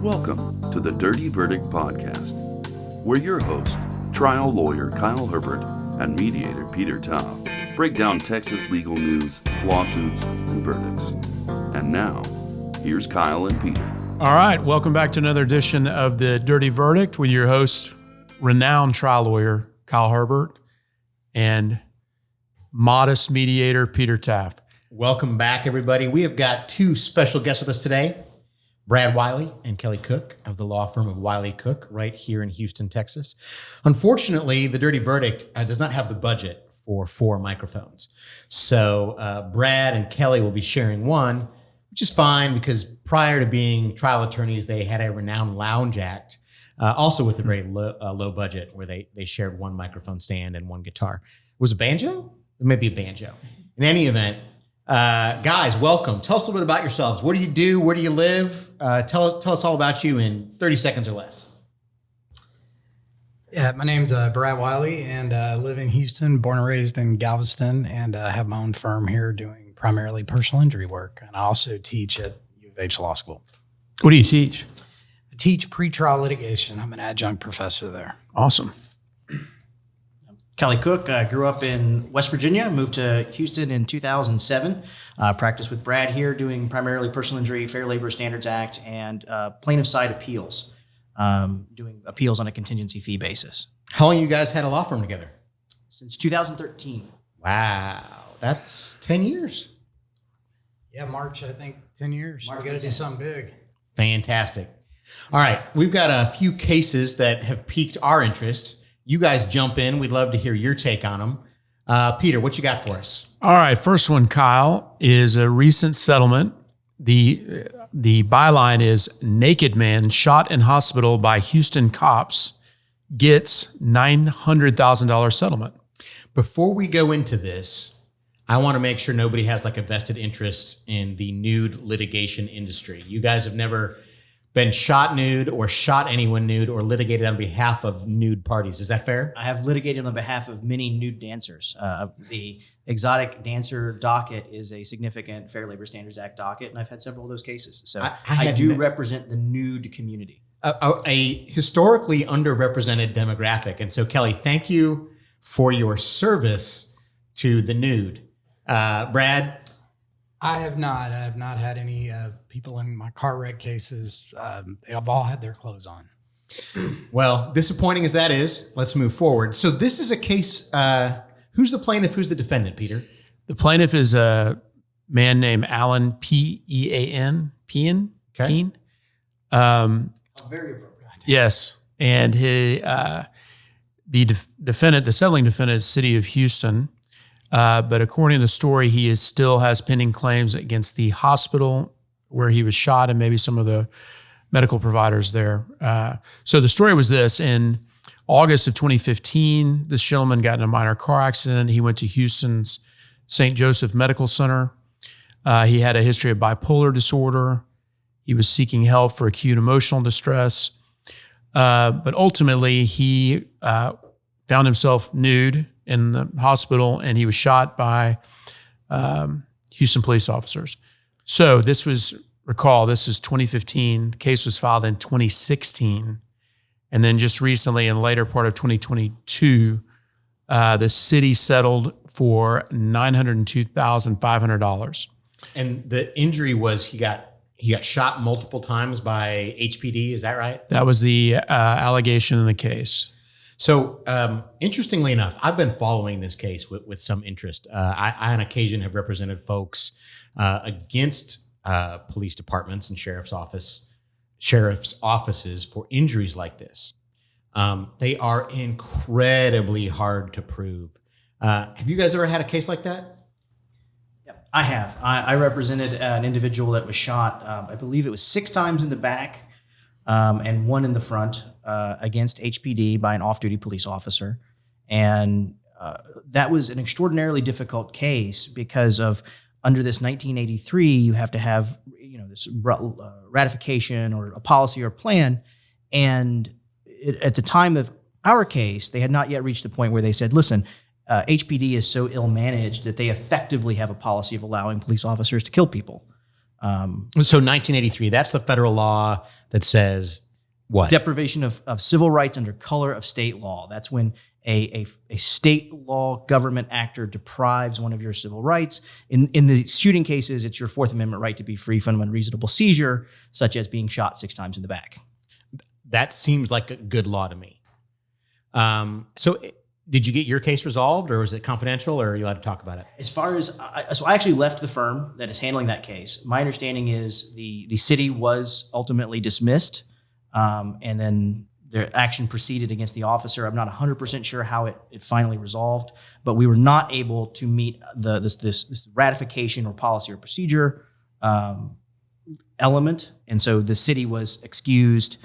Welcome to the Dirty Verdict Podcast, where your host, trial lawyer Kyle Herbert and mediator Peter Taaffe break down Texas legal news, lawsuits, and verdicts. And now, here's Kyle and Peter. All right, welcome back to another edition of the Dirty Verdict with your host, renowned trial lawyer Kyle Herbert and modest mediator Peter Taaffe. Welcome back, everybody. We have got two special guests with us today, Brad Wyly and Kelly Cook of the law firm of Wyly Cook right here in Houston, Texas. Unfortunately, the Dirty Verdict does not have the budget for 4 microphones. So Brad and Kelly will be sharing one, which is fine because prior to being trial attorneys, they had a renowned lounge act, also with a very low budget, where they shared one microphone stand and one guitar. Was it banjo? It may be a banjo. In any event, guys, welcome. Tell us a little bit about yourselves. What do you do? Where do you live? Tell us all about you in 30 seconds or less. Yeah, my name's Brad Wyly, and I live in Houston, born and raised in Galveston, and have my own firm here doing primarily personal injury work. And I also teach at U of H Law School. What do you teach? I teach pretrial litigation. I'm an adjunct professor there. Awesome. Kelly Cook, grew up in West Virginia, moved to Houston in 2007, practiced with Brad here doing primarily personal injury, Fair Labor Standards Act, and plaintiff side appeals, doing appeals on a contingency fee basis. How long you guys had a law firm together? Since 2013. Wow, that's 10 years. Yeah, March, I think, 10 years. We got to do something big. Fantastic. All right, we've got a few cases that have piqued our interest. You guys jump in. We'd love to hear your take on them. Peter, what you got for us? All right, first one, Kyle, is a recent settlement. The byline is naked man shot in hospital by Houston cops gets $900,000 settlement. Before we go into this, I want to make sure nobody has like a vested interest in the nude litigation industry. You guys have never been shot nude or shot anyone nude or litigated on behalf of nude parties. Is that fair? I have litigated on behalf of many nude dancers. The exotic dancer docket is a significant Fair Labor Standards Act docket, and I've had several of those cases. So I do represent the nude community. A historically underrepresented demographic. And so, Kelly, thank you for your service to the nude. Brad? I have not had any people in my car wreck cases. They've all had their clothes on. Well, disappointing as that is, let's move forward. So this is a case, who's the plaintiff, who's the defendant, Peter? The plaintiff is a man named Alan Pean. Pean? Okay. Pean? Very appropriate. Yes. And the defendant, the settling defendant is City of Houston. But according to the story, he still has pending claims against the hospital where he was shot and maybe some of the medical providers there. So the story was this: in August of 2015, this gentleman got in a minor car accident. He went to Houston's St. Joseph Medical Center. He had a history of bipolar disorder. He was seeking help for acute emotional distress. But ultimately, he found himself nude in the hospital, and he was shot by Houston police officers. So this is 2015. The case was filed in 2016. And then just recently, in the later part of 2022, the city settled for $902,500. And the injury was he got shot multiple times by HPD. Is that right? That was the allegation in the case. So interestingly enough, I've been following this case with some interest. I on occasion have represented folks against police departments and sheriff's offices for injuries like this. They are incredibly hard to prove. Have you guys ever had a case like that? Yep, I have. I represented an individual that was shot, I believe it was 6 times in the back and 1 in the front against HPD by an off-duty police officer. And that was an extraordinarily difficult case because of under this 1983, you have to have this ratification or a policy or plan. And at the time of our case, they had not yet reached the point where they said, listen, HPD is so ill-managed that they effectively have a policy of allowing police officers to kill people. So 1983, that's the federal law that says what? Deprivation of civil rights under color of state law. That's when a state law government actor deprives one of your civil rights. In the shooting cases, it's your Fourth Amendment right to be free from unreasonable seizure, such as being shot 6 times in the back. That seems like a good law to me. Did you get your case resolved, or was it confidential, or are you allowed to talk about it? As far as, I actually left the firm that is handling that case. My understanding is the city was ultimately dismissed, and then their action proceeded against the officer. I'm not 100% sure how it finally resolved, but we were not able to meet this ratification or policy or procedure element, and so the city was excused.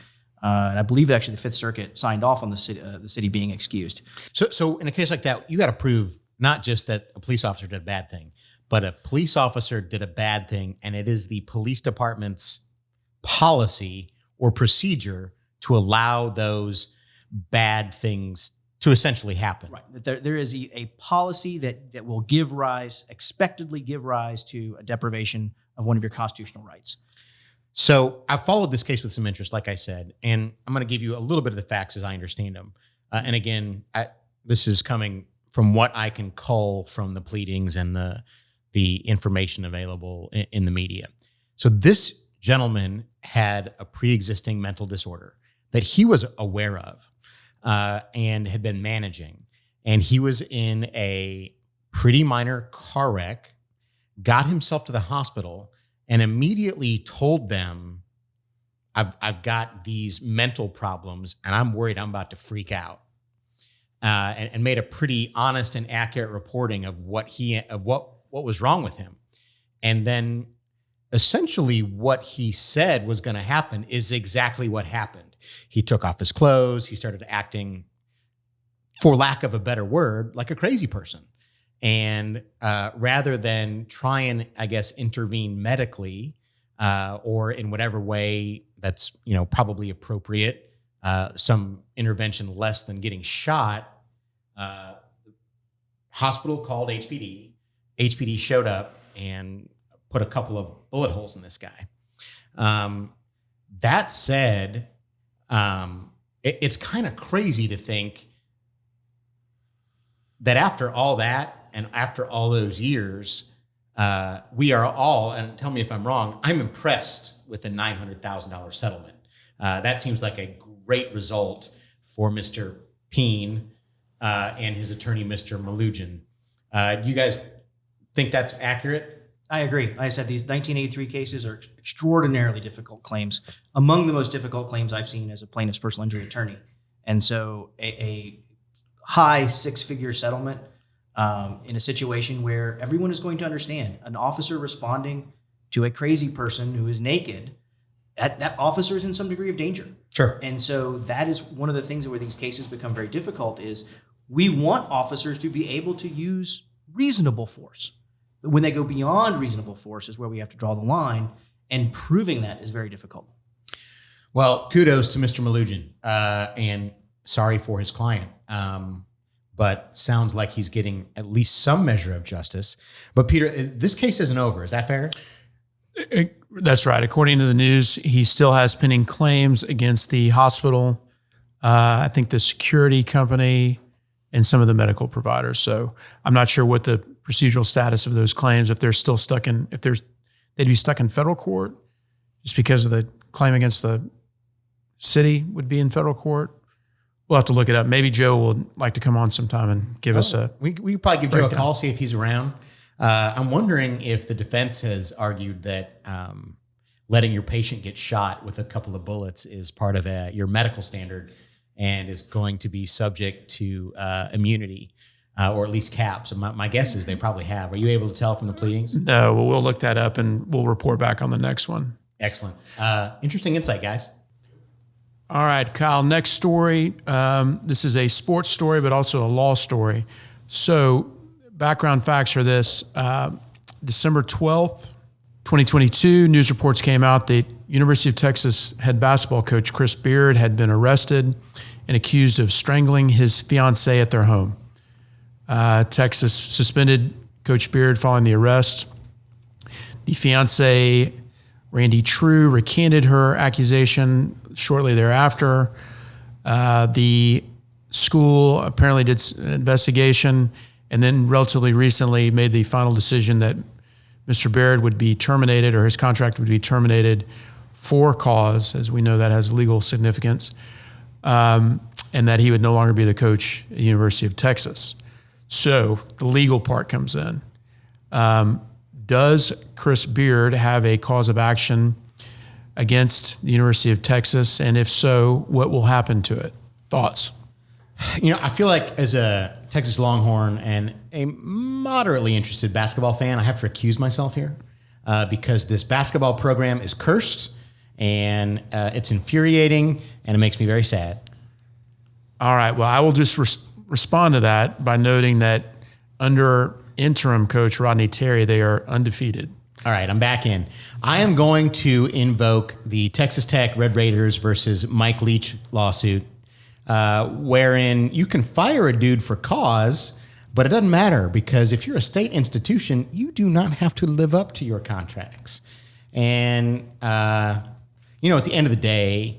And I believe actually the Fifth Circuit signed off on the city being excused. So in a case like that, you got to prove not just that a police officer did a bad thing, but a police officer did a bad thing, and it is the police department's policy or procedure to allow those bad things to essentially happen. Right. That there is a policy that will expectedly give rise to a deprivation of one of your constitutional rights. So I followed this case with some interest, like I said, and I'm going to give you a little bit of the facts as I understand them. And again, this is coming from what I can cull from the pleadings and the information available in the media. So this gentleman had a pre-existing mental disorder that he was aware of and had been managing. And he was in a pretty minor car wreck, got himself to the hospital, and immediately told them, I've got these mental problems and I'm worried I'm about to freak out. And made a pretty honest and accurate reporting of what was wrong with him. And then essentially what he said was going to happen is exactly what happened. He took off his clothes. He started acting, for lack of a better word, like a crazy person. And rather than try and, I guess, intervene medically or in whatever way that's, probably appropriate, some intervention less than getting shot, hospital called HPD. HPD showed up and put a couple of bullet holes in this guy. That said, it's kind of crazy to think that after all that, and after all those years, we are all, and tell me if I'm wrong, I'm impressed with the $900,000 settlement. That seems like a great result for Mr. Peen and his attorney, Mr. Malugin. Do you guys think that's accurate? I agree. Like I said, these 1983 cases are extraordinarily difficult claims, among the most difficult claims I've seen as a plaintiff's personal injury attorney. And so a high 6-figure settlement in a situation where everyone is going to understand an officer responding to a crazy person who is naked, that officer is in some degree of danger. Sure. And so that is one of the things where these cases become very difficult is we want officers to be able to use reasonable force. But when they go beyond reasonable force is where we have to draw the line, and proving that is very difficult. Well, kudos to Mr. Malugin, and sorry for his client. But sounds like he's getting at least some measure of justice. But Peter, this case isn't over. Is that fair? That's right. According to the news, he still has pending claims against the hospital, I think the security company, and some of the medical providers. So I'm not sure what the procedural status of those claims, if they're still they'd be stuck in federal court just because of the claim against the city would be in federal court. We'll have to look it up. Maybe Joe would like to come on sometime and give us a. We could probably give Joe a call, see if he's around. I'm wondering if the defense has argued that letting your patient get shot with a couple of bullets is part of your medical standard and is going to be subject to immunity or at least caps. So my guess is they probably have. Are you able to tell from the pleadings? No, well, we'll look that up and we'll report back on the next one. Excellent. Interesting insight, guys. All right, Kyle, next story. This is a sports story, but also a law story. So background facts are this. December 12th, 2022, news reports came out that University of Texas head basketball coach Chris Beard had been arrested and accused of strangling his fiancée at their home. Texas suspended Coach Beard following the arrest. The fiancée Randy True recanted her accusation shortly thereafter. The school apparently did an investigation and then relatively recently made the final decision that Mr. Baird would be terminated, or his contract would be terminated for cause, as we know that has legal significance, and that he would no longer be the coach at the University of Texas. So the legal part comes in. Does Chris Beard have a cause of action against the University of Texas? And if so, what will happen to it? Thoughts? I feel like as a Texas Longhorn and a moderately interested basketball fan, I have to recuse myself here because this basketball program is cursed and it's infuriating and it makes me very sad. All right. Well, I will just respond to that by noting that under interim coach Rodney Terry, they are undefeated. All right, I'm back in. I am going to invoke the Texas Tech Red Raiders versus Mike Leach lawsuit, wherein you can fire a dude for cause, but it doesn't matter because if you're a state institution, you do not have to live up to your contracts. And, at the end of the day,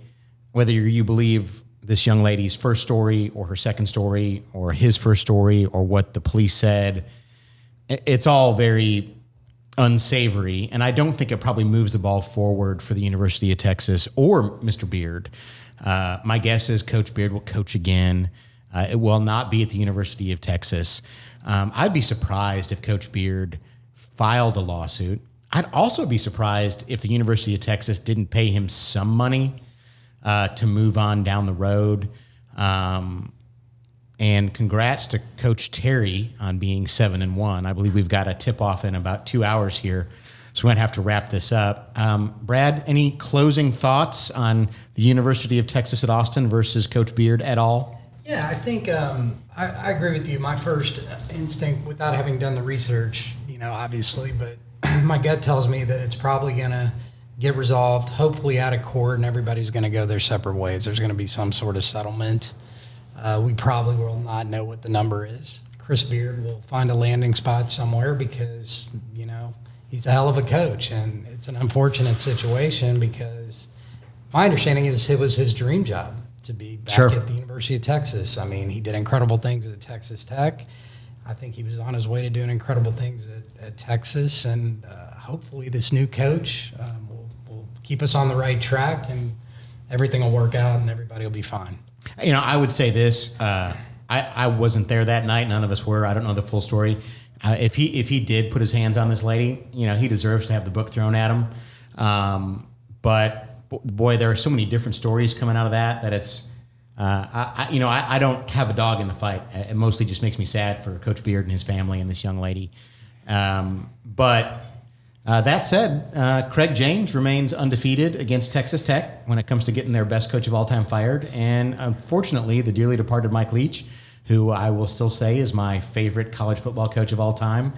whether you believe this young lady's first story or her second story or his first story or what the police said, it's all very unsavory, and I don't think it probably moves the ball forward for the University of Texas or Mr. Beard. My guess is Coach Beard will coach again. It will not be at the University of Texas. I'd be surprised if Coach Beard filed a lawsuit. I'd also be surprised if the University of Texas didn't pay him some money to move on down the road. And congrats to Coach Terry on being 7-1. I believe we've got a tip-off in about 2 hours here, so we might have to wrap this up. Brad, any closing thoughts on the University of Texas at Austin versus Coach Beard at all? Yeah, I think I agree with you. My first instinct, without having done the research, obviously, but my gut tells me that it's probably going to get resolved, hopefully out of court, and everybody's going to go their separate ways. There's going to be some sort of settlement. We probably will not know what the number is. Chris Beard will find a landing spot somewhere because, he's a hell of a coach. And it's an unfortunate situation because my understanding is it was his dream job to be back at the University of Texas. I mean, he did incredible things at Texas Tech. I think he was on his way to doing incredible things at Texas. And hopefully this new coach will keep us on the right track and everything will work out and everybody will be fine. I would say this. I wasn't there that night. None of us were. I don't know the full story. If he did put his hands on this lady, he deserves to have the book thrown at him. But boy, there are so many different stories coming out of that it's. I don't have a dog in the fight. It mostly just makes me sad for Coach Beard and his family and this young lady. But that said, Craig James remains undefeated against Texas Tech when it comes to getting their best coach of all time fired. And unfortunately, the dearly departed Mike Leach, who I will still say is my favorite college football coach of all time,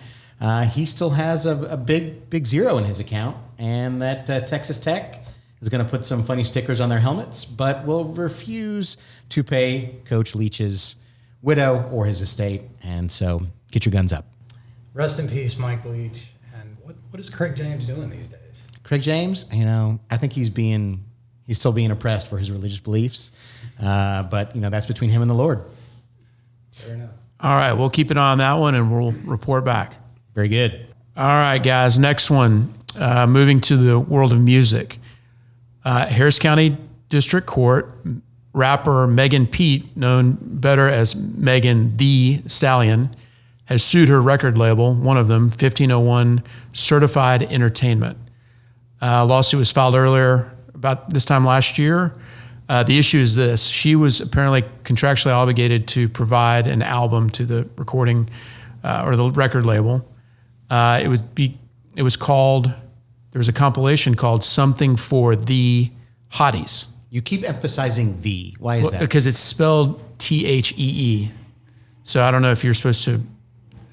he still has a big zero in his account. And that Texas Tech is going to put some funny stickers on their helmets, but will refuse to pay Coach Leach's widow or his estate. And so get your guns up. Rest in peace, Mike Leach. What is Craig James doing these days? Craig James, I think he's still being oppressed for his religious beliefs. But that's between him and the Lord. Fair enough. All right, we'll keep an eye on that one and we'll report back. Very good. All right, guys, next one, moving to the world of music. Harris County District Court, rapper Megan Pete, known better as Megan Thee Stallion, has sued her record label, one of them, 1501 Certified Entertainment. A lawsuit was filed earlier, about this time last year. The issue is this. She was apparently contractually obligated to provide an album to the recording or the record label. There was a compilation called Something for the Hotties. You keep emphasizing the. Why is that? Because it's spelled Thee. So I don't know if you're supposed to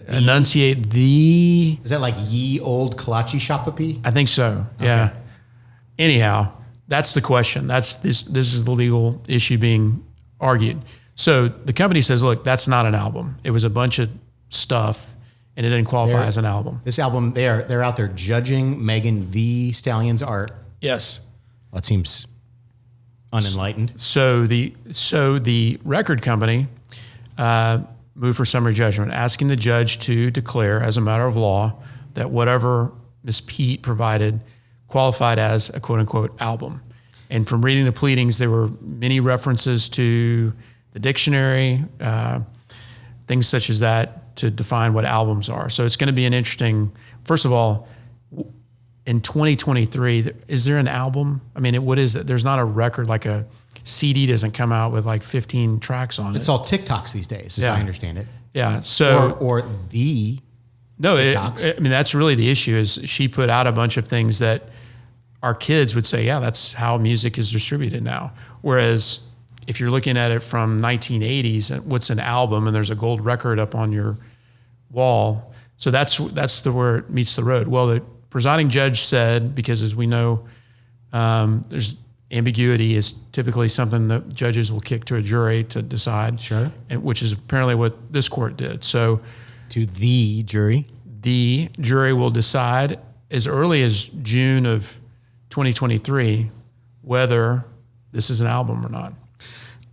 enunciate the. Is that like ye old kolache shopapy? I think so. Yeah. Okay. Anyhow, that's the question. This is the legal issue being argued. So the company says, look, that's not an album. It was a bunch of stuff and it didn't qualify as an album. This album, they're out there judging Megan Thee Stallion's art. Yes. Well, it seems unenlightened. So the record company moved for summary judgment, asking the judge to declare as a matter of law that whatever Miss Pete provided qualified as a quote unquote album. And from reading the pleadings, there were many references to the dictionary, things such as that to define what albums are. So it's going to be an interesting, first of all, in 2023, is there an album? I mean, what is it? There's not a record, like a CD doesn't come out with like 15 tracks on it. It's all TikToks these days, as I understand it. Yeah. So or the TikToks. I mean, that's really the issue is she put out a bunch of things that our kids would say, yeah, that's how music is distributed now. Whereas if you're looking at it from 1980s, what's an album? And there's a gold record up on your wall. So that's where it meets the road. Well, the presiding judge said, because as we know, there's ambiguity is typically something that judges will kick to a jury to decide. Sure. Which is apparently what this court did. So to the jury will decide as early as June of 2023 whether this is an album or not.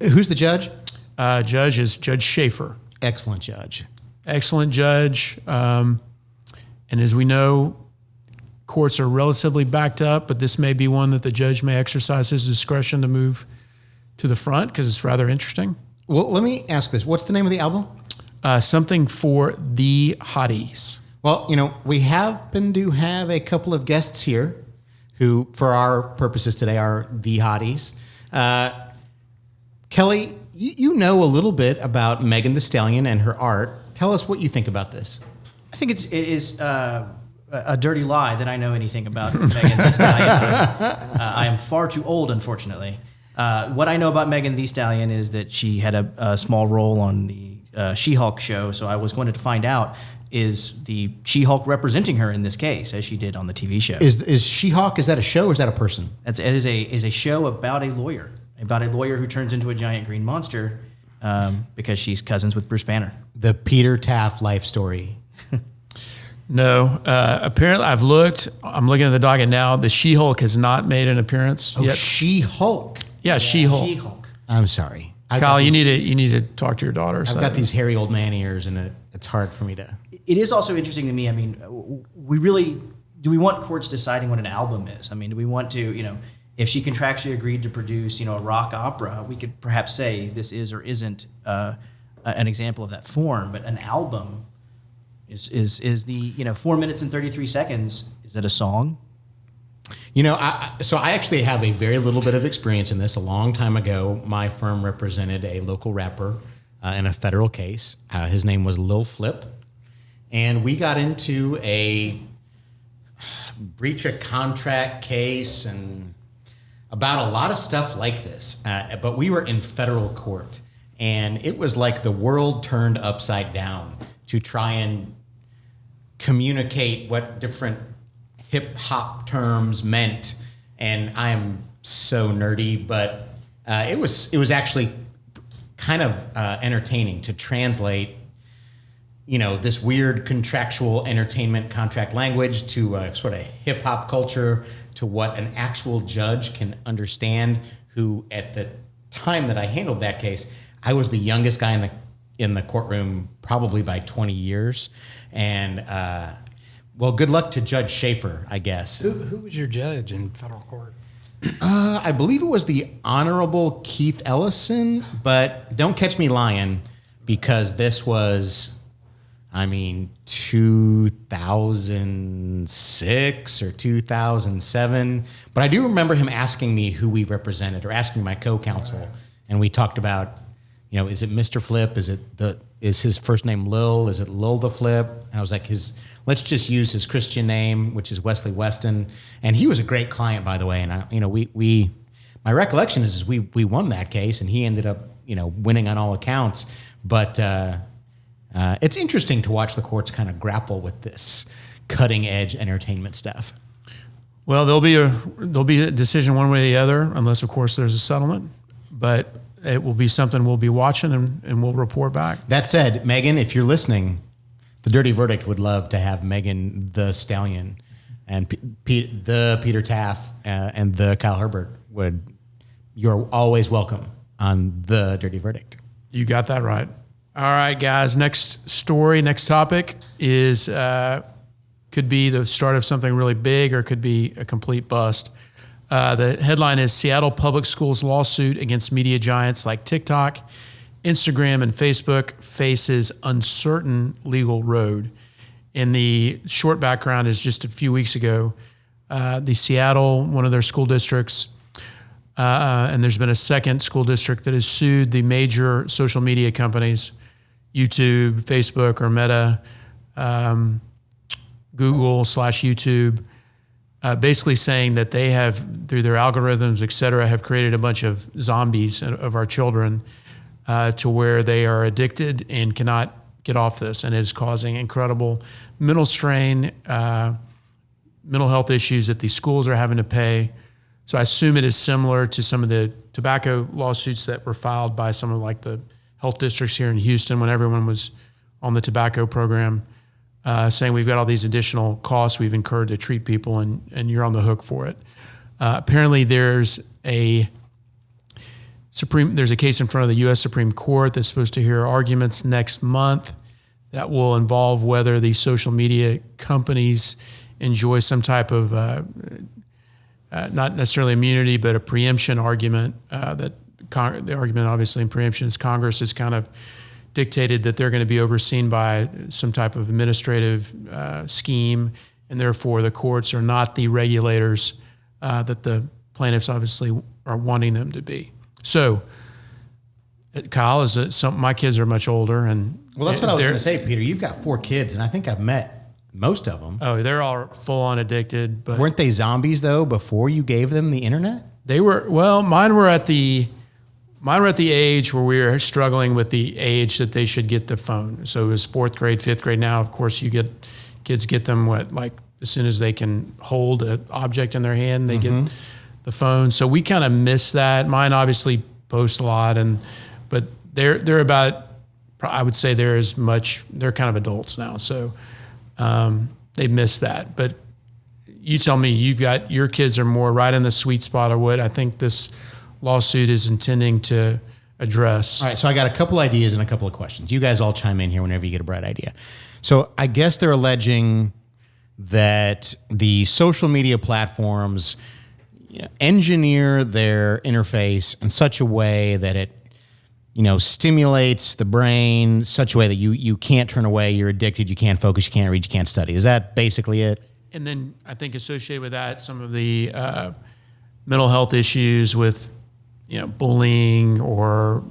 Who's the judge? Judge is Judge Schaefer. Excellent judge. Excellent judge. And as we know, courts are relatively backed up, but this may be one that the judge may exercise his discretion to move to the front because it's rather interesting. Well, let me ask this. What's the name of the album? Something for the Hotties. Well, we happen to have a couple of guests here who, for our purposes today, are the Hotties. Kelly, you know a little bit about Megan Thee Stallion and her art. Tell us what you think about this. I think it is a dirty lie that I know anything about Megan Thee Stallion. I am far too old, unfortunately. What I know about Megan Thee Stallion is that she had a small role on the She-Hulk show, so I was going to find out, is the She-Hulk representing her in this case, as she did on the TV show? Is She-Hulk, is that a show or is that a person? It is a show about a lawyer who turns into a giant green monster because she's cousins with Bruce Banner. The Peter Taaffe life story. No. Apparently, I'm looking at the docket now. The She-Hulk has not made an appearance yet. She-Hulk. Yeah, She-Hulk. She-Hulk. I'm sorry. Kyle, you need to talk to your daughter. I've got these hairy old man ears, and it's hard for me to. It is also interesting to me. I mean, do we want courts deciding what an album is? I mean, do we want to, if she contractually agreed to produce, a rock opera, we could perhaps say this is or isn't an example of that form. But an album is the 4 minutes and 33 seconds. Is it a song? So I actually have a very little bit of experience in this. A long time ago, my firm represented a local rapper in a federal case. His name was Lil Flip. And we got into a breach of contract case and about a lot of stuff like this. But we were in federal court. And it was like the world turned upside down to try and communicate what different hip hop terms meant. And I am so nerdy, but it was actually kind of entertaining to translate this weird contractual entertainment contract language to sort of hip hop culture, to what an actual judge can understand, who at the time that I handled that case, I was the youngest guy in the courtroom probably by 20 years. And well, good luck to Judge Schaefer, I guess. Who was your judge in federal court? I believe it was the Honorable Keith Ellison, but don't catch me lying, because this was, 2006 or 2007. But I do remember him asking me who we represented, or asking my co-counsel, and we talked about, is it Mr. Flip? Is his first name Lil? Is it Lil the Flip? And I was like, let's just use his Christian name, which is Wesley Weston. And he was a great client, by the way. And my recollection is we won that case, and he ended up, winning on all accounts. But it's interesting to watch the courts kind of grapple with this cutting edge entertainment stuff. Well, there'll be a decision one way or the other, unless of course there's a settlement. But it will be something we'll be watching and we'll report back. That said, Megan, if you're listening, The Dirty Verdict would love to have Megan Thee Stallion and the Peter Taaffe and the Kyle Herbert would. You're always welcome on the Dirty Verdict. You got that right. All right, guys. Next story, next topic is could be the start of something really big or could be a complete bust. The headline is Seattle Public Schools lawsuit against media giants like TikTok, Instagram, and Facebook faces uncertain legal road. And the short background is just a few weeks ago, the Seattle, one of their school districts, and there's been a second school district that has sued the major social media companies, YouTube, Facebook, or Meta, Google/YouTube, basically saying that they have, through their algorithms, et cetera, have created a bunch of zombies of our children to where they are addicted and cannot get off this. And it is causing incredible mental strain, mental health issues that these schools are having to pay. So I assume it is similar to some of the tobacco lawsuits that were filed by some of like the health districts here in Houston when everyone was on the tobacco program, saying we've got all these additional costs we've incurred to treat people and you're on the hook for it. Apparently there's a case in front of the U.S. Supreme Court that's supposed to hear arguments next month that will involve whether the social media companies enjoy some type of not necessarily immunity, but a preemption argument. The argument, obviously, in preemption is Congress has kind of dictated that they're going to be overseen by some type of administrative scheme, and therefore the courts are not the regulators that the plaintiffs obviously are wanting them to be. So, Kyle, my kids are much older, and well, that's what I was going to say, Peter. You've got 4 kids, and I think I've met most of them. Oh, they're all full on addicted. But weren't they zombies though before you gave them the internet? They were. Well, mine were at the age where we were struggling with the age that they should get the phone. So it was 4th grade, 5th grade. Now, of course, kids get them like as soon as they can hold an object in their hand, they get the phone. So we kind of miss that. Mine obviously post a lot, but they're about, I would say they're kind of adults now. So they miss that. But you tell me, your kids are more right in the sweet spot of what I think this lawsuit is intending to address. All right, so I got a couple ideas and a couple of questions. You guys all chime in here whenever you get a bright idea. So I guess they're alleging that the social media platforms engineer their interface in such a way that it, stimulates the brain such a way that you can't turn away, you're addicted, you can't focus, you can't read, you can't study. Is that basically it? And then I think associated with that, some of the mental health issues with, bullying or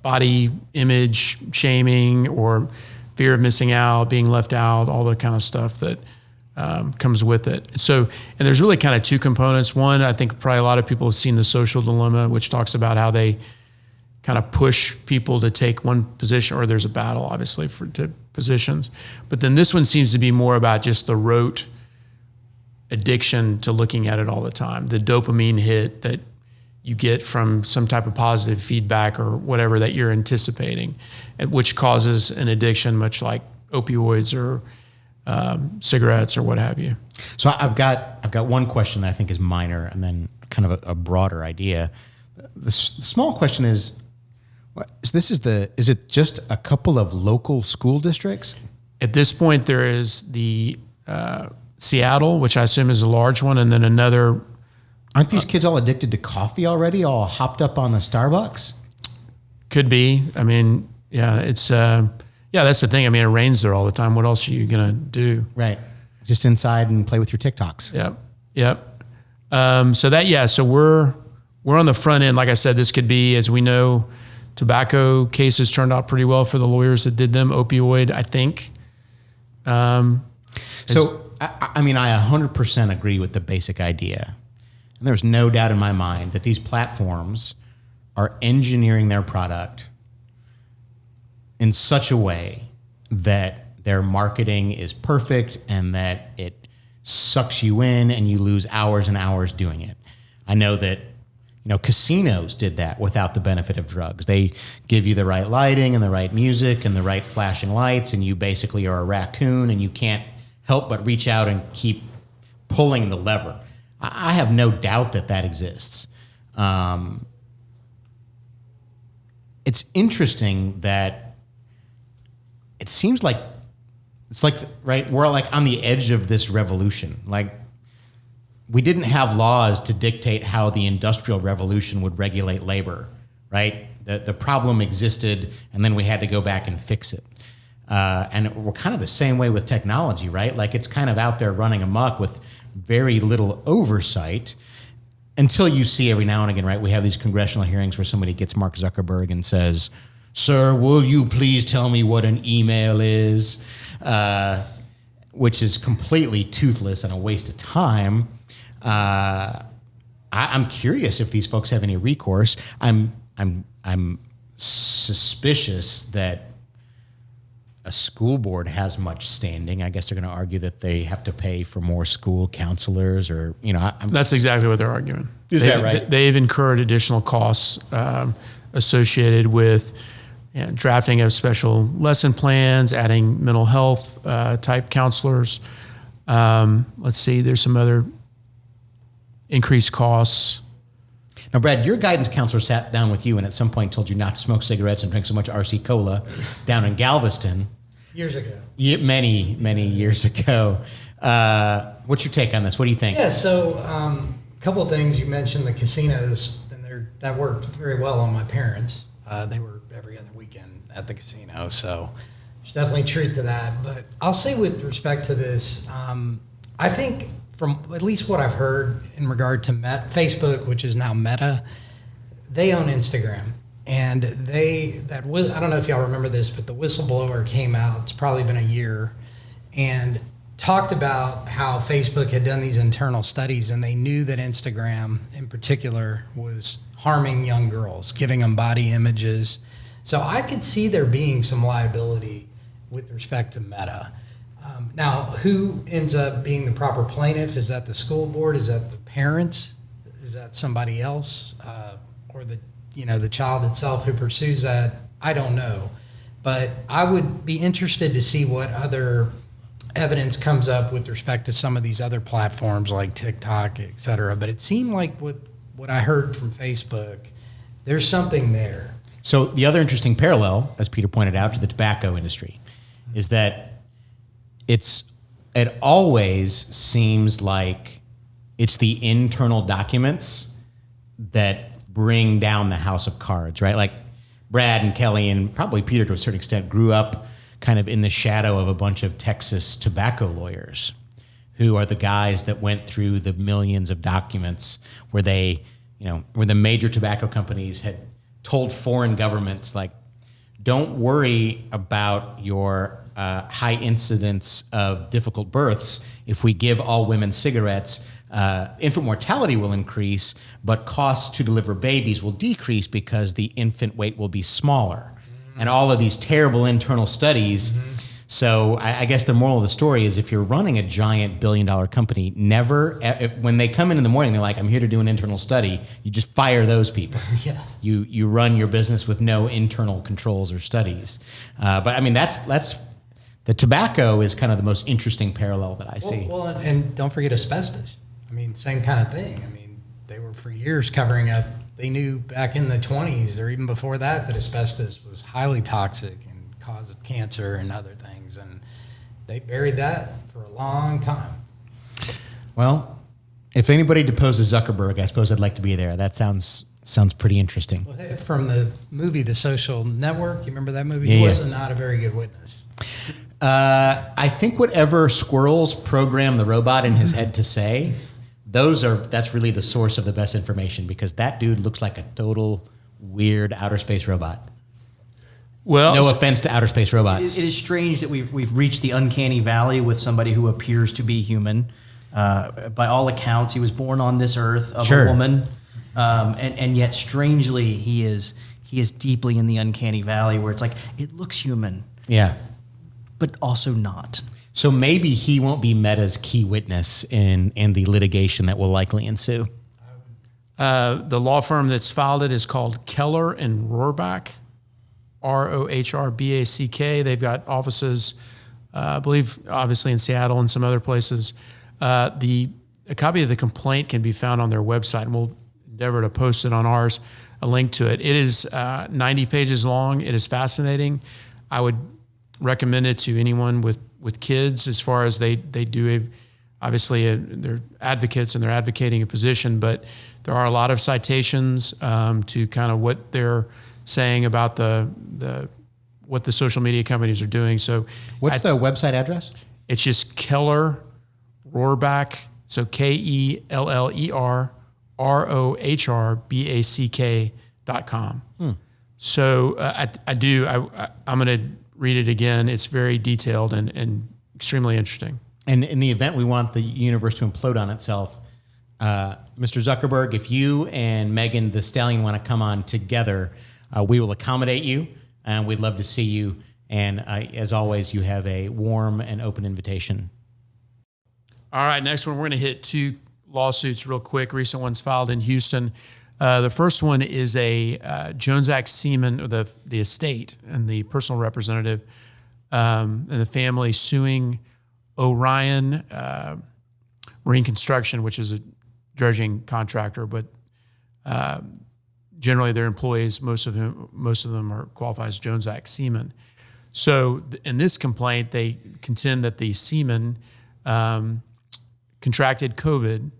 body image shaming or fear of missing out, being left out, all the kind of stuff that comes with it. So, and there's really kind of 2 components. One, I think probably a lot of people have seen The Social Dilemma, which talks about how they kind of push people to take one position, or there's a battle, obviously, to positions. But then this one seems to be more about just the rote addiction to looking at it all the time, the dopamine hit that you get from some type of positive feedback or whatever that you're anticipating, which causes an addiction, much like opioids or cigarettes or what have you. So I've got one question that I think is minor, and then kind of a broader idea. The small question is it just a couple of local school districts? At this point, there is the Seattle, which I assume is a large one, and then another. Aren't these kids all addicted to coffee already, all hopped up on the Starbucks? Could be. I mean, yeah, it's that's the thing. I mean, it rains there all the time. What else are you gonna do? Right, just inside and play with your TikToks. Yep. So we're on the front end. Like I said, this could be, as we know, tobacco cases turned out pretty well for the lawyers that did them. Opioid, I think. So I 100% agree with the basic idea. And there's no doubt in my mind that these platforms are engineering their product in such a way that their marketing is perfect and that it sucks you in and you lose hours and hours doing it. I know that, Casinos did that without the benefit of drugs. They give you the right lighting and the right music and the right flashing lights, and you basically are a raccoon and you can't help but reach out and keep pulling the lever. I have no doubt that exists. It's interesting that it seems like we're like on the edge of this revolution. Like, we didn't have laws to dictate how the Industrial Revolution would regulate labor, right? The problem existed, and then we had to go back and fix it. And we're kind of the same way with technology, right? Like, it's kind of out there running amok with very little oversight until you see every now and again, right? We have these congressional hearings where somebody gets Mark Zuckerberg and says, "Sir, will you please tell me what an email is?" Which is completely toothless and a waste of time. I'm curious if these folks have any recourse. I'm suspicious that a school board has much standing. I guess they're going to argue that they have to pay for more school counselors, or That's exactly what they're arguing. Is that right? They've incurred additional costs associated with drafting of special lesson plans, adding mental health type counselors. Let's see, there's some other increased costs. Now, Brad, your guidance counselor sat down with you and at some point told you not to smoke cigarettes and drink so much RC Cola down in Galveston. Years ago. Many, many years ago. What's your take on this? What do you think? Yeah, so a couple of things. You mentioned the casinos, and that worked very well on my parents. They were every other weekend at the casino, so there's definitely truth to that. But I'll say with respect to this, I think from at least what I've heard in regard to Facebook, which is now Meta, they own Instagram. And I don't know if y'all remember this, but the whistleblower came out, it's probably been a year, and talked about how Facebook had done these internal studies, and they knew that Instagram in particular was harming young girls, giving them body images. So I could see there being some liability with respect to Meta. Now, who ends up being the proper plaintiff? Is that the school board? Is that the parents? Is that somebody else? Or the child itself who pursues that? I don't know. But I would be interested to see what other evidence comes up with respect to some of these other platforms like TikTok, et cetera. But it seemed like what I heard from Facebook, there's something there. So the other interesting parallel, as Peter pointed out, to the tobacco industry is that it always seems like it's the internal documents that bring down the house of cards, right? Like Brad and Kelly and probably Peter to a certain extent grew up kind of in the shadow of a bunch of Texas tobacco lawyers who are the guys that went through the millions of documents where where the major tobacco companies had told foreign governments, like, don't worry about your high incidence of difficult births. If we give all women cigarettes, infant mortality will increase, but costs to deliver babies will decrease because the infant weight will be smaller. And all of these terrible internal studies. So I guess the moral of the story is if you're running a giant billion-dollar company, when they come in the morning, they're like, "I'm here to do an internal study," you just fire those people. Yeah. You run your business with no internal controls or studies. But I mean, that's the tobacco is kind of the most interesting parallel that I see. Well, and don't forget asbestos. I mean, same kind of thing. I mean, they were for years covering up. They knew back in the 20s or even before that asbestos was highly toxic and caused cancer and other things. And they buried that for a long time. Well, if anybody deposes Zuckerberg, I suppose I'd like to be there. That sounds pretty interesting. Well, from the movie The Social Network, you remember that movie? Yeah, he was not a very good witness. I think whatever squirrels program the robot in his head to say, that's really the source of the best information, because that dude looks like a total weird outer space robot. Well, no offense to outer space robots. It is strange that we've reached the uncanny valley with somebody who appears to be human. By all accounts, he was born on this earth of a woman, and yet strangely he is deeply in the uncanny valley where it's like it looks human. Yeah. But also not. So maybe he won't be Meta's key witness in the litigation that will likely ensue. The law firm that's filed it is called Keller and Rohrbach, Rohrback. They've got offices, I believe, obviously in Seattle and some other places. A copy of the complaint can be found on their website, and we'll endeavor to post it on ours, a link to it. It is 90 pages long. It is fascinating. I would recommend it to anyone with kids, as far as they do they're advocates and they're advocating a position, but there are a lot of citations to kind of what they're saying about what the social media companies are doing. So what's the website address? It's just Keller Rohrbach, so KellerRohrbak.com. So I'm going to read it again. It's very detailed and extremely interesting. And in the event we want the universe to implode on itself, Mr. Zuckerberg, if you and Megan Thee Stallion want to come on together, we will accommodate you, and we'd love to see you. And as always, you have a warm and open invitation. All right, next one, we're going to hit two lawsuits real quick, recent ones filed in Houston. The first one is a Jones Act seaman, or the estate and the personal representative and the family suing Orion Marine Construction, which is a dredging contractor, but generally their employees, most of them are qualified as Jones Act seamen. So in this complaint, they contend that the seaman contracted COVID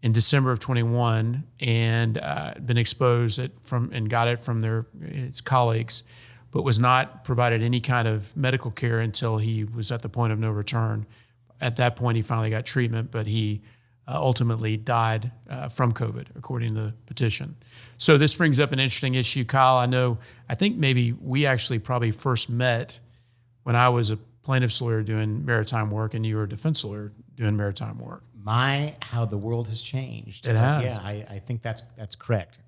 in December of 21 and been exposed and got it from his colleagues, but was not provided any kind of medical care until he was at the point of no return. At that point, he finally got treatment, but he ultimately died from COVID, according to the petition. So this brings up an interesting issue, Kyle. I think maybe we actually probably first met when I was a plaintiff's lawyer doing maritime work, and you were a defense lawyer doing maritime work. How the world has changed. It has. Yeah, I think that's correct.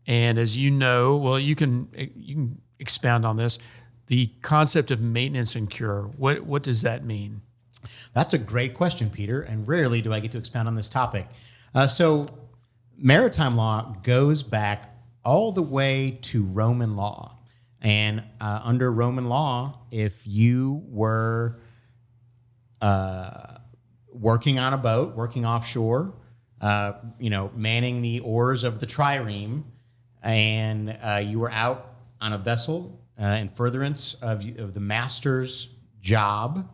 And as you know, well, you can expound on this. The concept of maintenance and cure, what does that mean? That's a great question, Peter, and rarely do I get to expound on this topic. So maritime law goes back all the way to Roman law. And under Roman law, if you were working on a boat, working offshore, manning the oars of the trireme, and you were out on a vessel in furtherance of the master's job,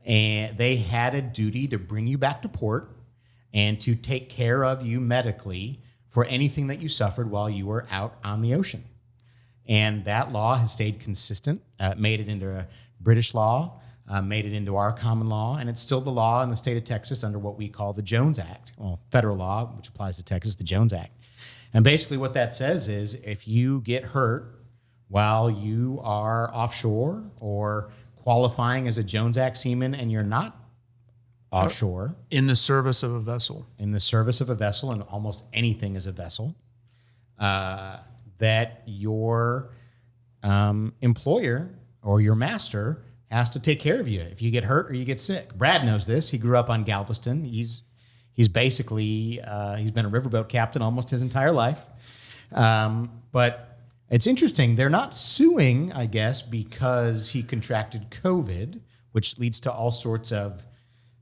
and they had a duty to bring you back to port and to take care of you medically for anything that you suffered while you were out on the ocean. And that law has stayed consistent, made it into a British law, made it into our common law, and it's still the law in the state of Texas under what we call the Jones Act, well, federal law, which applies to Texas, the Jones Act. And basically what that says is if you get hurt while you are offshore or qualifying as a Jones Act seaman and you're not offshore. In the service of a vessel. In the service of a vessel, and almost anything is a vessel, that your employer or your master has to take care of you if you get hurt or you get sick. Brad knows this. He grew up on Galveston. He's basically, he's been a riverboat captain almost his entire life. But it's interesting. They're not suing, I guess, because he contracted COVID, which leads to all sorts of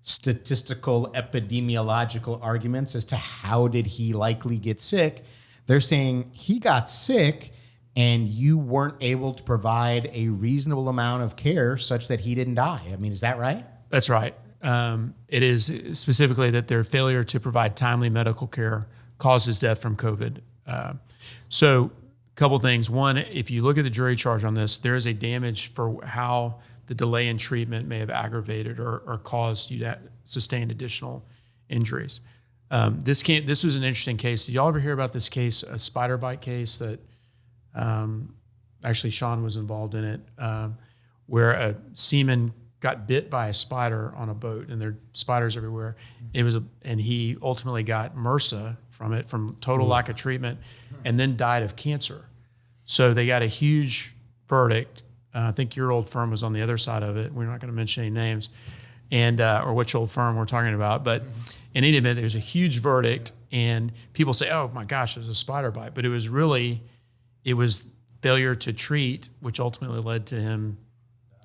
statistical, epidemiological arguments as to how did he likely get sick. They're saying he got sick and you weren't able to provide a reasonable amount of care such that he didn't die. I mean, is that right? That's right. It is specifically that their failure to provide timely medical care causes death from COVID. So a couple things. One, if you look at the jury charge on this, there is a damage for how the delay in treatment may have aggravated or caused you to sustain additional injuries. This was an interesting case. Did y'all ever hear about this case, a spider bite case that actually Sean was involved in it, where a seaman got bit by a spider on a boat, and there are spiders everywhere. And he ultimately got MRSA from total lack of treatment, and then died of cancer. So they got a huge verdict. I think your old firm was on the other side of it. We're not going to mention any names, and or which old firm we're talking about. But in any event, there's a huge verdict, And people say, oh my gosh, it was a spider bite. But it was failure to treat, which ultimately led to him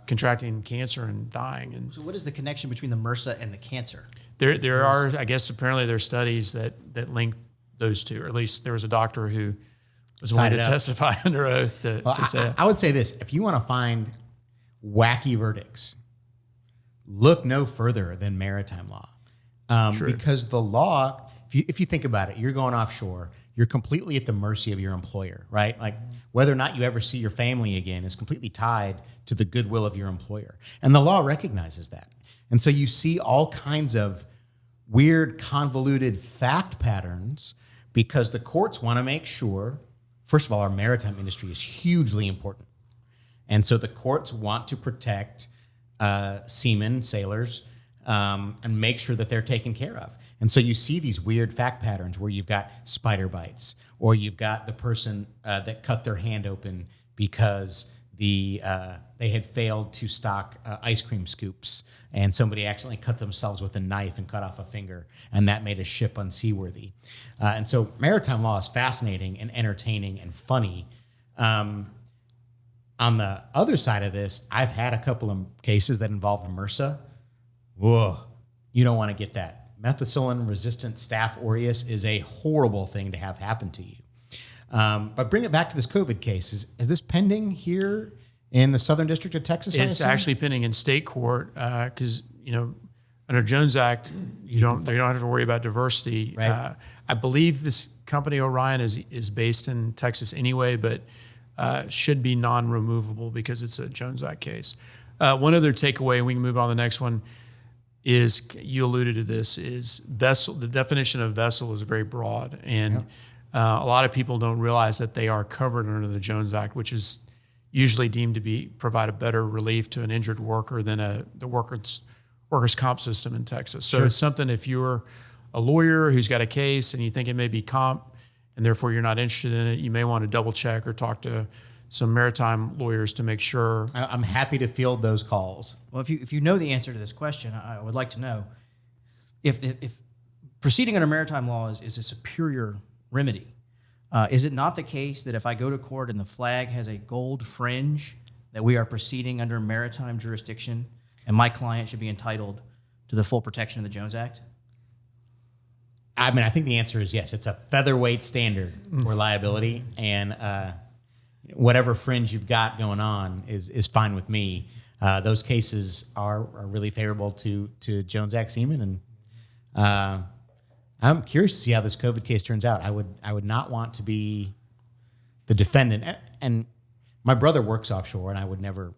contracting cancer and dying. And So what is the connection between the MRSA and the cancer? there are, I guess, apparently there are studies that link those two, or at least there was a doctor who was willing to testify under oath to say it. I would say this: if you want to find wacky verdicts, look no further than maritime law, because the law. If you think about it, you're going offshore. You're completely at the mercy of your employer, right? Like whether or not you ever see your family again is completely tied to the goodwill of your employer, and the law recognizes that. And so you see all kinds of weird, convoluted fact patterns because the courts want to make sure. First of all, our maritime industry is hugely important. And so the courts want to protect seamen, sailors, and make sure that they're taken care of. And so you see these weird fact patterns where you've got spider bites, or you've got the person that cut their hand open because they had failed to stock ice cream scoops, and somebody accidentally cut themselves with a knife and cut off a finger, and that made a ship unseaworthy. And so maritime law is fascinating and entertaining and funny. On the other side of this, I've had a couple of cases that involved MRSA. Whoa, you don't want to get that. Methicillin-resistant Staph aureus is a horrible thing to have happen to you. But bring it back to this COVID case. Is this pending here in the Southern District of Texas? It's actually pending in state court because under Jones Act they don't have to worry about diversity. Right. I believe this company Orion is based in Texas anyway, but should be non-removable because it's a Jones Act case. One other takeaway, and we can move on to the next one, is you alluded to this, is vessel. The definition of vessel is very broad, and a lot of people don't realize that they are covered under the Jones Act, which is usually deemed to provide a better relief to an injured worker than the workers' comp system in Texas. So it's something, if you're a lawyer who's got a case and you think it may be comp and therefore you're not interested in it, you may want to double check or talk to some maritime lawyers to make sure. I'm happy to field those calls. Well, if you know the answer to this question, I would like to know if proceeding under maritime law is a superior remedy. Is it not the case that if I go to court and the flag has a gold fringe, that we are proceeding under maritime jurisdiction and my client should be entitled to the full protection of the Jones Act? I mean, I think the answer is yes. It's a featherweight standard for liability, and whatever fringe you've got going on is fine with me. Those cases are really favorable to Jones Act seamen, and I'm curious to see how this COVID case turns out. I would not want to be the defendant. And my brother works offshore, and I would never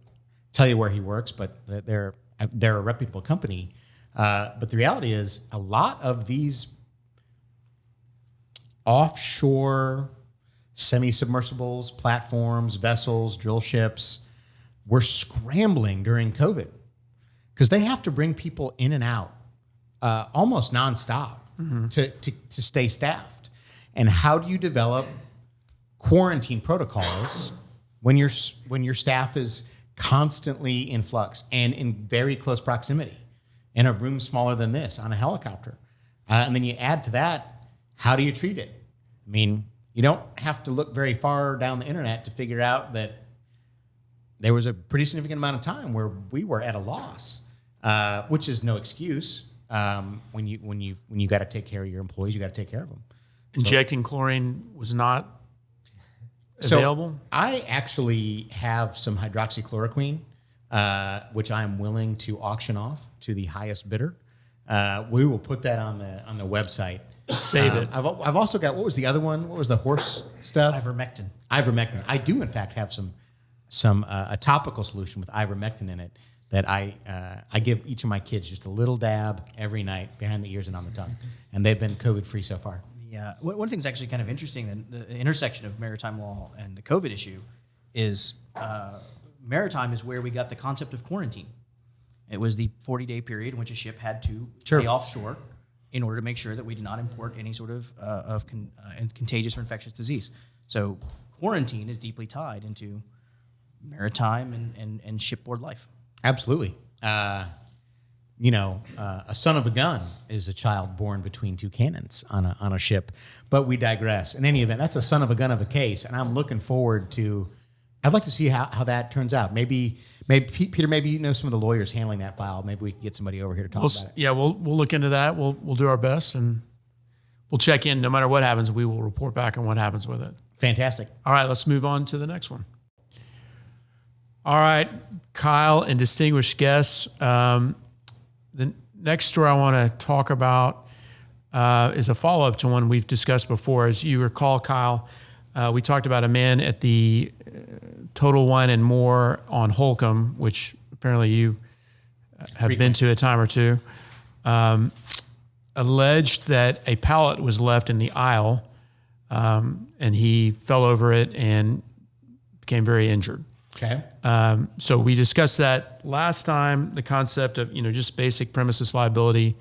tell you where he works, but they're a reputable company. But the reality is, a lot of these offshore semi-submersibles, platforms, vessels, drill ships were scrambling during COVID because they have to bring people in and out almost nonstop to stay staffed. And how do you develop quarantine protocols when your staff is constantly in flux and in very close proximity in a room smaller than this on a helicopter? And then you add to that, how do you treat it? I mean, you don't have to look very far down the internet to figure out that there was a pretty significant amount of time where we were at a loss, which is no excuse. When you got to take care of your employees, you got to take care of them. Injecting chlorine was not available? So I actually have some hydroxychloroquine, which I'm willing to auction off to the highest bidder. We will put that on the website. Save it. I've also got, what was the other one? What was the horse stuff? Ivermectin. Ivermectin. I do in fact have a topical solution with ivermectin in it that I give each of my kids just a little dab every night behind the ears and on the tongue, and they've been COVID free so far. Yeah, one thing that's actually kind of interesting, the intersection of maritime law and the COVID issue is maritime is where we got the concept of quarantine. It was the 40-day period in which a ship had to stay offshore in order to make sure that we did not import any sort of contagious or infectious disease. So quarantine is deeply tied into maritime and shipboard life. Absolutely. a son of a gun is a child born between two cannons on a ship. But we digress. In any event, that's a son of a gun of a case, and I'm looking forward to. I'd like to see how that turns out. Maybe Peter, maybe you know some of the lawyers handling that file. Maybe we can get somebody over here to talk about it. Yeah, we'll look into that. We'll do our best, and we'll check in. No matter what happens, we will report back on what happens with it. Fantastic. All right, let's move on to the next one. All right, Kyle and distinguished guests. The next story I want to talk about is a follow-up to one we've discussed before. As you recall, Kyle, we talked about a man at the Total Wine and More on Holcomb, which apparently you have been to a time or two, alleged that a pallet was left in the aisle, and he fell over it and became very injured. Okay. So we discussed that last time, the concept of, just basic premises liability.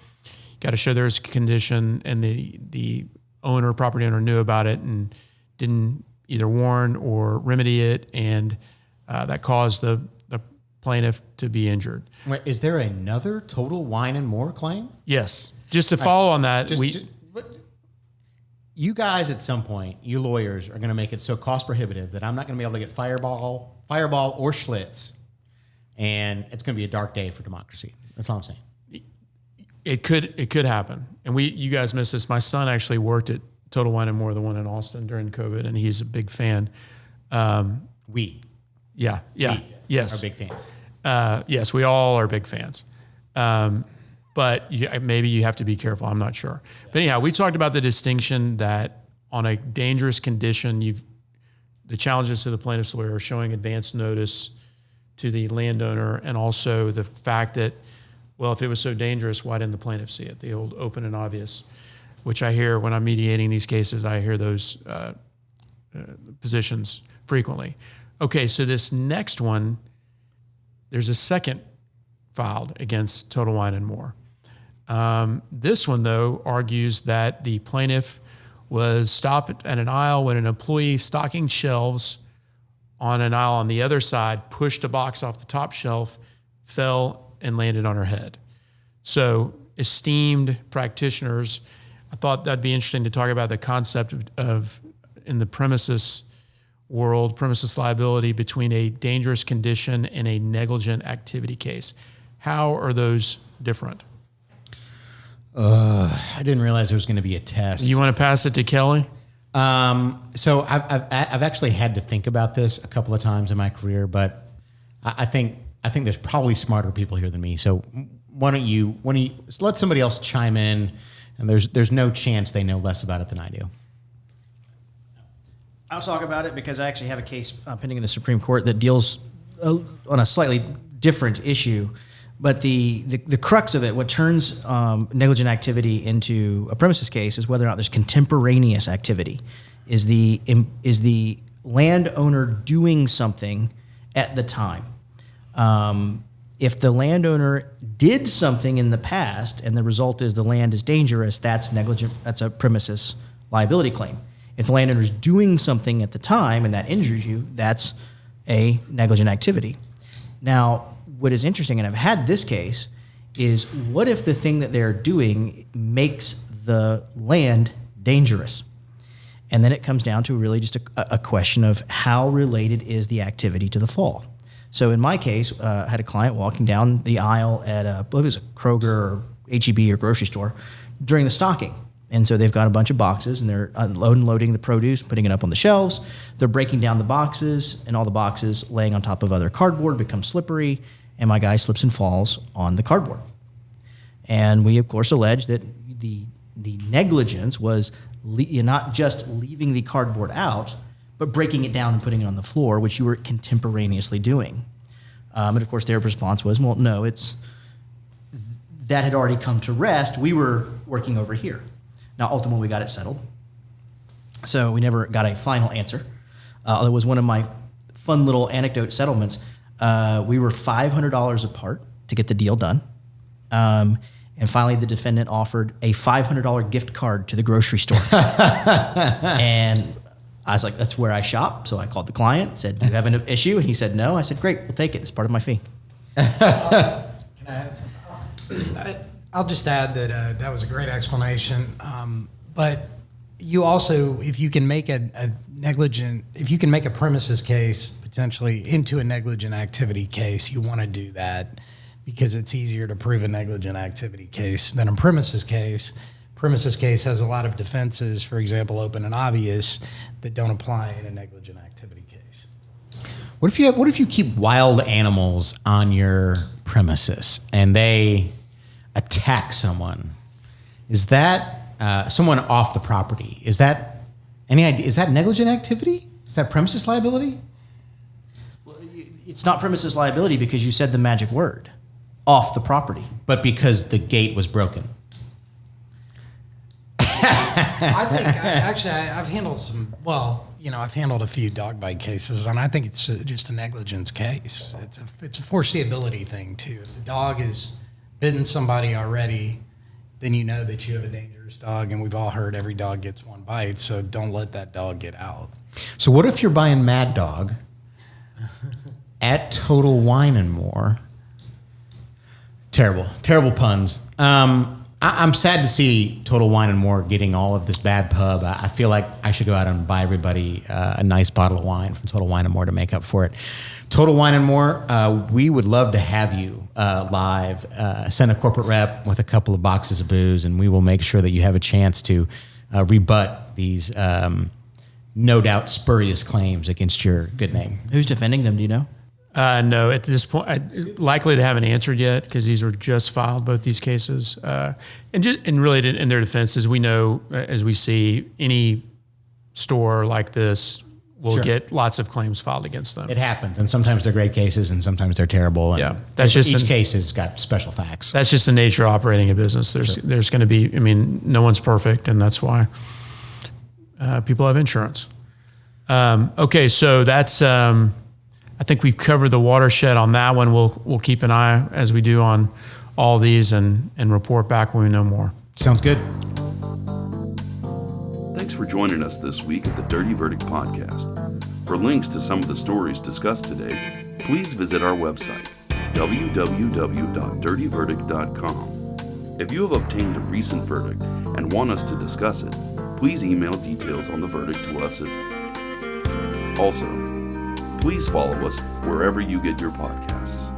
Got to show there's a condition and the property owner knew about it and didn't either warn or remedy it. And that caused the plaintiff to be injured. Wait, is there another Total Wine and More claim? Yes. Just to follow on that, you guys at some point, you lawyers, are going to make it so cost prohibitive that I'm not going to be able to get Fireball or Schlitz, and it's going to be a dark day for democracy. That's all I'm saying. It could happen, and you guys missed this. My son actually worked at Total Wine and More, the one in Austin during COVID, and he's a big fan. Yes, are big fans. Yes, we all are big fans. But maybe you have to be careful. I'm not sure. But anyhow, we talked about the distinction that on a dangerous condition, the challenges to the plaintiff's lawyer are showing advance notice to the landowner, and also the fact that, well, if it was so dangerous, why didn't the plaintiff see it? The old open and obvious, which I hear when I'm mediating these cases, I hear those positions frequently. Okay, so this next one, there's a second filed against Total Wine and More. This one, though, argues that the plaintiff was stopped at an aisle when an employee stocking shelves on an aisle on the other side pushed a box off the top shelf, fell, and landed on her head. So, esteemed practitioners, I thought that'd be interesting to talk about the concept of in the premises world, premises liability between a dangerous condition and a negligent activity case. How are those different? I didn't realize there was going to be a test. You want to pass it to Kelly? So I've actually had to think about this a couple of times in my career, but I think there's probably smarter people here than me. So why don't you let somebody else chime in? And there's no chance they know less about it than I do. I'll talk about it because I actually have a case pending in the Supreme Court that deals on a slightly different issue. But the crux of it, what turns negligent activity into a premises case, is whether or not there's contemporaneous activity. Is the landowner doing something at the time? If the landowner did something in the past and the result is the land is dangerous, that's negligent. That's a premises liability claim. If the landowner is doing something at the time and that injures you, that's a negligent activity. Now, what is interesting, and I've had this case, is what if the thing that they're doing makes the land dangerous? And then it comes down to really just a question of how related is the activity to the fall. So in my case, I had a client walking down the aisle at I believe it was a Kroger or H-E-B or grocery store during the stocking. And so they've got a bunch of boxes and they're unloading the produce, putting it up on the shelves. They're breaking down the boxes, and all the boxes laying on top of other cardboard become slippery, and my guy slips and falls on the cardboard. And we, of course, allege that the negligence was not just leaving the cardboard out, but breaking it down and putting it on the floor, which you were contemporaneously doing. And, of course, their response was, well, no, that had already come to rest. We were working over here. Now, ultimately, we got it settled. So we never got a final answer. It was one of my fun little anecdote settlements. We were $500 apart to get the deal done. And finally, the defendant offered a $500 gift card to the grocery store. And I was like, that's where I shop. So I called the client, said, do you have an issue? And he said, no. I said, great, we'll take it. It's part of my fee. Can I add something? I'll just add that that was a great explanation. But you also, if you can make a premises case potentially into a negligent activity case, you want to do that because it's easier to prove a negligent activity case than a premises case. Premises case has a lot of defenses, for example, open and obvious, that don't apply in a negligent activity case. What if you keep wild animals on your premises and they attack someone? Is that someone off the property? Is that any idea? Is that negligent activity? Is that premises liability? Well, it's not premises liability because you said the magic word, off the property. But because the gate was broken. I think I've handled I've handled a few dog bite cases, and I think it's just a negligence case. It's a foreseeability thing too. If the dog has bitten somebody already, then you know that you have a dangerous dog, and we've all heard every dog gets one bite, so don't let that dog get out. So what if you're buying Mad Dog at Total Wine and More? Terrible puns. I'm sad to see Total Wine and More getting all of this bad pub. I feel like I should go out and buy everybody a nice bottle of wine from Total Wine and More to make up for it. Total Wine and More, we would love to have you live. Send a corporate rep with a couple of boxes of booze, and we will make sure that you have a chance to rebut these no doubt spurious claims against your good name. Who's defending them? Do you know? No, at this point, likely they haven't answered yet because these were just filed, both these cases. And really, in their defense, as we know, as we see, any store like this will get lots of claims filed against them. It happens, and sometimes they're great cases, and sometimes they're terrible. And that's just each case has got special facts. That's just the nature of operating a business. There's going to be, no one's perfect, and that's why people have insurance. Okay, so that's. I think we've covered the watershed on that one. We'll keep an eye as we do on all these and report back when we know more. Sounds good. Thanks for joining us this week at the Dirty Verdict Podcast. For links to some of the stories discussed today, please visit our website, www.dirtyverdict.com. If you have obtained a recent verdict and want us to discuss it, please email details on the verdict to us. Also, please follow us wherever you get your podcasts.